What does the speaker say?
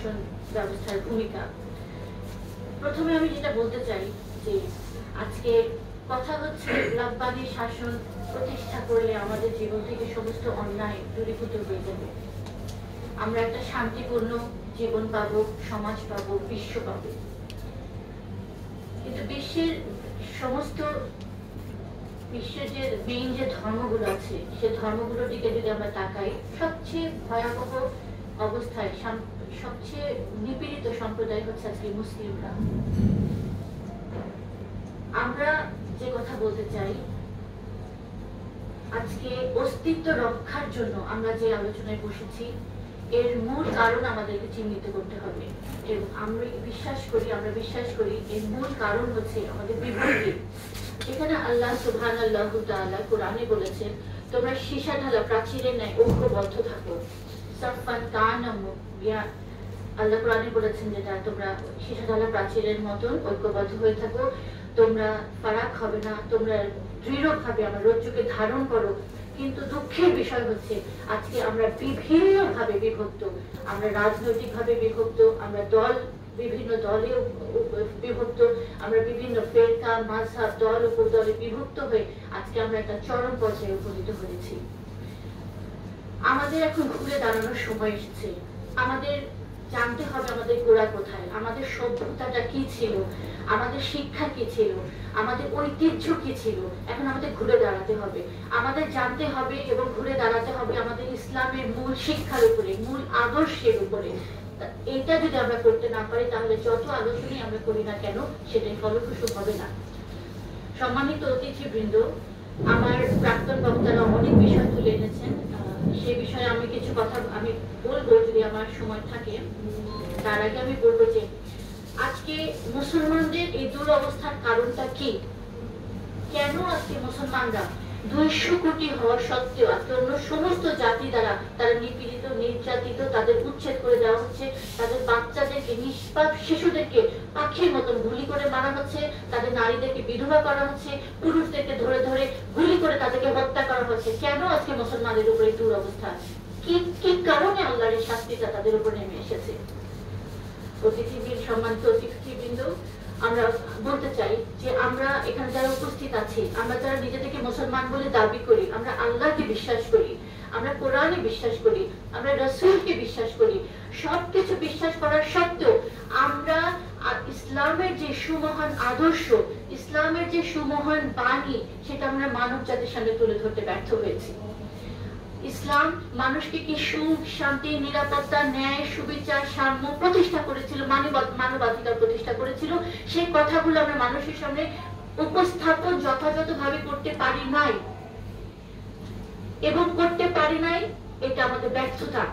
শাসন ব্যবস্থার ভূমিকা। প্রথমে আমি যেটা বলতে চাই যে আজকে কথা হচ্ছে রাব্বানী শাসন প্রতিষ্ঠা করলে আমাদের জীবন থেকে সমস্ত অন্যায় দূরীভূত হয়ে যাবে, আমরা একটা শান্তিপূর্ণ জীবন পাবো, সমাজ পাবো, বিশ্ব পাবো। কিন্তু বিশ্বের যে মেইন যে ধর্মগুলো আছে সে ধর্মগুলোর দিকে যদি আমরা তাকাই, সবচেয়ে ভয়াবহ অবস্থায় সবচেয়ে নিপীড়িত সম্প্রদায় হচ্ছে আজকে মুসলিমরা। আমরা যে কথা বলতে চাই, আজকে অস্তিত্ব রক্ষার জন্য আমরা যে আলোচনায় বসেছি এর মূল কারণ আমাদেরকে চিহ্নিত করতে হবে, এবং আমরা বিশ্বাস করি এর মূল কারণ হচ্ছে আমাদের বিভক্তি। এখানে আল্লাহ সুবহানাল্লাহু তাআলা কোরআনে বলেছেন, তোমরা সীসা ঢালা প্রাচীরের ন্যায় ঐক্যবদ্ধ থাকো। সাফান কানামু ইয়া, আল্লাহ কোরআনে বলেছেন যেটা, তোমরা সীসা ঢালা প্রাচীরের মতন ঐক্যবদ্ধ হয়ে থাকো, তোমরা ফারাক হবে না, তোমরা দৃঢ়ভাবে আমার রজ্জুকে ধারণ করো। কিন্তু দুঃখের বিষয় হচ্ছে আজকে আমরা বিভিন্নভাবে বিভক্ত, আমরা রাজনৈতিকভাবে বিভক্ত, আমরা বিভিন্ন দলে বিভক্ত, আমরা বিভিন্ন ফেরকা মাযহাব দল উপদলে বিভক্ত হয়ে আজকে আমরা একটা চরম পর্যায়ে উপনীত হয়েছি। আমাদের এখন ঘুরে দাঁড়ানোর সময় এসেছে। আমাদের জানতে হবে আমাদের গোড়া কোথায়, আমাদের সভ্যতাটা কি ছিল, আমাদের শিক্ষা কি ছিল, আমাদের ঐতিহ্য কি ছিল। এখন আমাদের ঘুরে দাঁড়াতে হবে, আমাদের জানতে হবে এবং ঘুরে দাঁড়াতে হবে আমাদের ইসলামের মূল শিক্ষার উপরে, মূল আদর্শের উপরে। এটা যদি আমরা করতে না পারি তাহলে যত আলোচনাই আমরা করি না কেন সেটাই ফলপ্রসূ হবে না। সম্মানিত অতিথিবৃন্দ, আমার প্রাক্তন বক্তারা অনেক বিষয় তুলে এনেছেন, সে বিষয়ে আমি কিছু কথা আমি বলবো যদি আমার সময় থাকে। তার আগে আমি বলবো যে আজকে মুসলমানদের এই দুরবস্থার কারণটা কি, কেন আজকে মুসলমানরা 200 কোটি হওয়ার সত্ত্বেও আজকে অন্য সমস্ত জাতি দ্বারা তারা নিপীড়িত, নির্যাতিত, তাদের উচ্ছেদ করে দেওয়া হচ্ছে, তাদের বাচ্চাদেরকে, নিষ্পাপ শিশুদেরকে পাখির মতন গুলি করে মারা হচ্ছে, তাদের নারীদেরকে বিধবা করা হচ্ছে, পুরুষদেরকে ধরে ধরে গুলি করে তাদেরকে হত্যা করা হচ্ছে। কেন আজকে মুসলমানদের উপরে দুরবস্থা, কি কারণে আল্লাহর শাস্তিটা তাদের উপর নেমে এসেছে? সম্মানিত অতিথিবৃন্দ, আমরা বলতে চাই যে আমরা এখানে যারা উপস্থিত আছি, আমরা যারা নিজেদেরকে মুসলমান বলে দাবি করি, আমরা আল্লাহকে বিশ্বাস করি, আমরা কোরআনে বিশ্বাস করি, আমরা রাসূলকে বিশ্বাস করি, সবকিছু বিশ্বাস করার সত্ত্বেও আমরা ইসলামের যে সুমহান আদর্শ, ইসলামের যে সুমহান বাণী, সেটা আমরা মানব জাতির সামনে তুলে ধরতে ব্যর্থ হয়েছি। ইসলাম মানুষকে কি সুখ, শান্তি, নিরাপত্তা, ন্যায়, সুবিচার, সাম্য প্রতিষ্ঠা করেছিল, মানবাধিকার প্রতিষ্ঠা করেছিল, সেই কথাগুলো আমরা মানুষের সামনে উপস্থাপন যথাযথভাবে করতে পারি নাই, এবং করতে পারি নাই এটা আমাদের ব্যর্থতা।